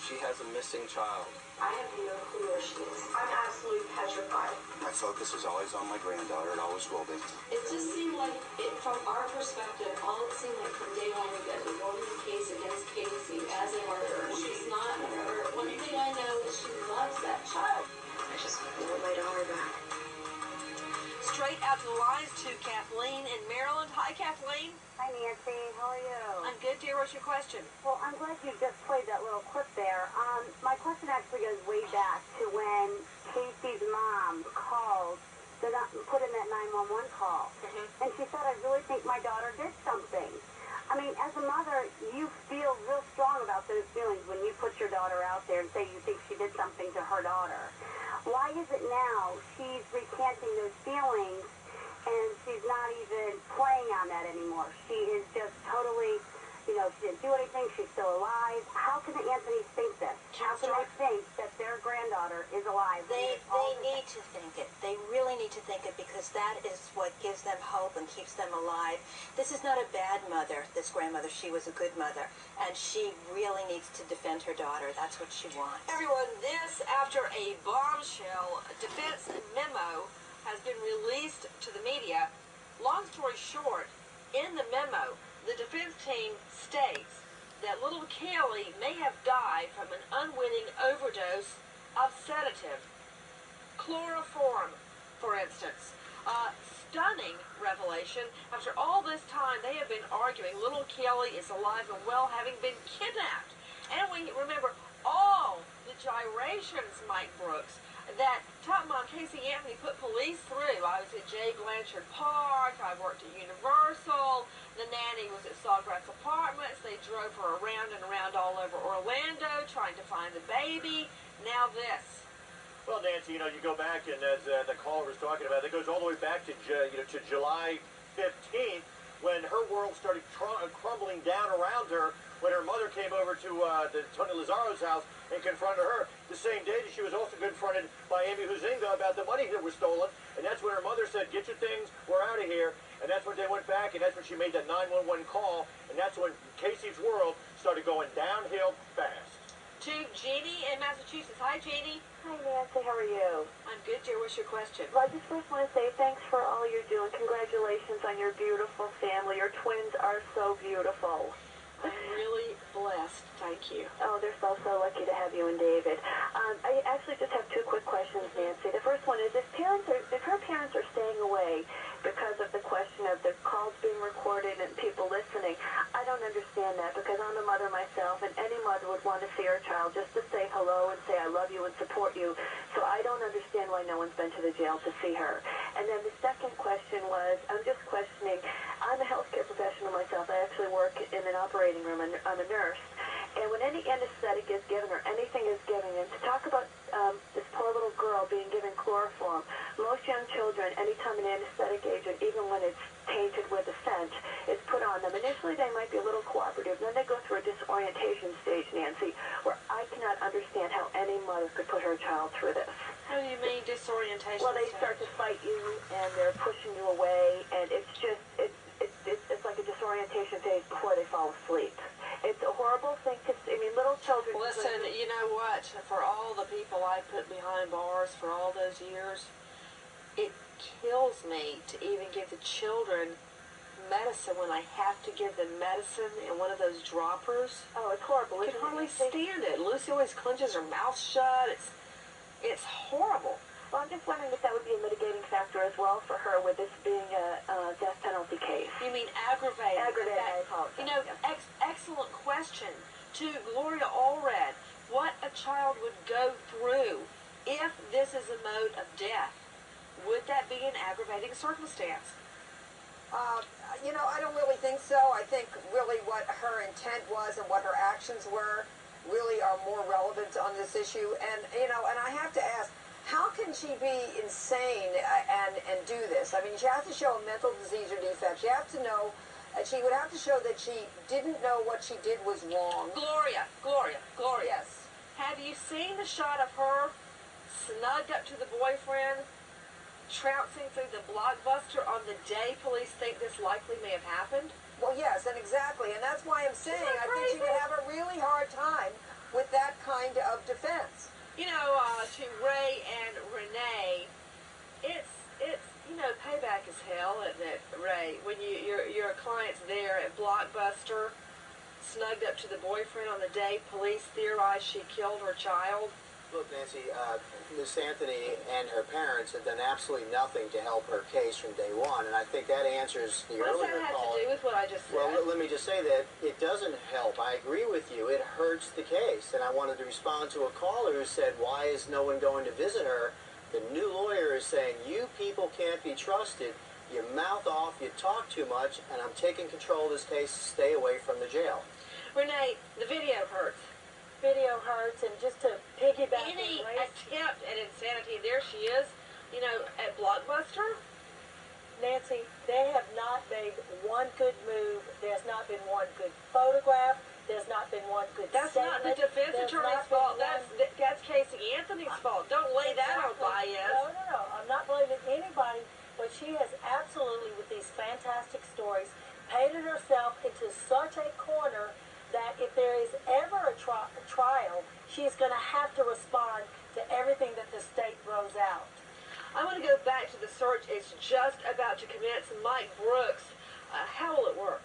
She has a missing child. I have no clue where she is. I'm absolutely petrified. My focus is always on my granddaughter. It always will be. It just seemed like, from our perspective, all it seemed like from day one was that we're going the case against Casey as a murderer. She's not a murderer. One thing I know is she loves that child. I just want my daughter back. Straight out to the lines to Kathleen in Maryland. Hi, Kathleen. Hi, Nancy. How are you? I'm good, dear. What's your question? Well, I'm glad you just played that little clip there. My question actually goes way back to when Casey's mom called, put in that 911 call. And she said, I really think my daughter did something. I mean, as a mother, you feel real strong about those feelings when you put your daughter out there and say you think she did something to her daughter. Why is it now she's recanting those feelings and she's not even playing on that anymore? She is just totally, she didn't do anything, she's still alive. How can the Anthonys think this? How can they think that their granddaughter is alive? They need to think it. They really need to think it because that is what gives them hope and keeps them alive. This is not a bad mother, this grandmother. She was a good mother, and she really needs to defend her daughter. That's what she wants. Everyone, this after a bombshell defense memo has been released to the media. Long story short, in the memo, the defense team states that little Kelly may have died from an unwitting overdose of sedative. Chloroform, for instance. Stunning revelation. After all this time, they have been arguing little Kelly is alive and well, having been kidnapped. And we remember all the gyrations, Mike Brooks, that Top Mom Casey Anthony put police through. I was at Jay Blanchard Park. I worked at Universal. The nanny was at Sawgrass Apartments. They drove her around and around all over Orlando trying to find the baby. Now this. Well, Nancy, you go back, and as the caller was talking about, it goes all the way back to to July 15th, when her world started crumbling down around her, when her mother came over to Tony Lazzaro's house and confronted her. The same day that she was also confronted by Amy Huizenga about the money that was stolen, and that's when her mother said, "Get your things, we're out of here." And that's when they went back, and that's when she made that 911 call, and that's when Casey's world started going downhill fast. To Jeannie in Massachusetts. Hi, Jeannie. Hi, Nancy. How are you? I'm good, dear. What's your question? Well, I just first want to say thanks for all you're doing. Congratulations on your beautiful family. Your twins are so beautiful. I'm really blessed. Thank you. Oh, they're so lucky to have you and David. I actually just have two quick questions, Nancy. The first one is if her parents are staying away because of the question of the calls being recorded and people listening, I don't understand that because I'm a mother myself, and any mother would want to see her child just to say hello and say I love you and support you. So I don't understand why no one's been to the jail to see her. And then the second question was, I'm just questioning, I'm a healthcare professional myself. I actually work in an operating room. I'm a nurse. And when any anesthetic is given or anything is given, and to talk about this poor little girl being given chloroform, most young children, anytime an anesthetic agent, even when it's tainted with a scent, is put on them, initially they might be a little cooperative, then they go through a disorientation stage, Nancy, where I cannot understand how any mother could put her child through this. How do you mean disorientation? Well, they start to fight you, and they're pushing you away, and it's just, it's like a disorientation phase before they fall asleep. It's a horrible thing to see. I mean, little children... Listen, you know what? For all the people I put behind bars for all those years, it kills me to even give the children medicine when I have to give them medicine in one of those droppers. Oh, it's horrible. I can hardly stand it. Lucy always clenches her mouth shut. It's horrible. Well, I'm just wondering if that would be a mitigating factor as well for her with this being a death penalty case. You mean aggravated? Aggravated, I apologize. You know, excellent question. To Gloria Allred, what a child would go through if this is a mode of death. Would that be an aggravating circumstance? I don't really think so. I think really what her intent was and what her actions were really are more relevant on this issue. And, and I have to ask, how can she be insane and do this? I mean, she has to show a mental disease or defect. She has to know, she would have to show that she didn't know what she did was wrong. Gloria. Yes. Have you seen the shot of her snugged up to the boyfriend, trouncing through the Blockbuster on the day police think this likely may have happened? Well, yes, and exactly. And that's why I'm saying I think she would have a really hard time with that kind kind of defense. You know, to Ray and Renee, it's you know, payback is hell, isn't it, Ray? When your client's there at Blockbuster, snugged up to the boyfriend on the day police theorize she killed her child. Look, Nancy, Miss Anthony and her parents have done absolutely nothing to help her case from day one, and I think that answers the What does earlier that have call. to do with what I just said? Well, let me just say that it doesn't help. I agree with you. It hurts the case, and I wanted to respond to a caller who said, why is no one going to visit her? The new lawyer is saying, you people can't be trusted. You mouth off, you talk too much, and I'm taking control of this case. Stay away from the jail. Renee, the video hurts. Video hurts, and just to piggyback Any on Ray's, attempt at insanity, there she is, you know, at Blockbuster. Nancy, they have not made one good move. There's not been one good photograph. There's not been one good That's not the statement. defense There's attorney's not been fault. one- That's Casey Anthony's fault. Don't lay that on Exactly. Baez. No. I'm not blaming anybody, but she has absolutely, with these fantastic stories, painted herself into such a corner that if there is ever a trial, she's going to have to respond to everything that the state throws out. I want to go back to the search. It's just about to commence. Mike Brooks, how will it work?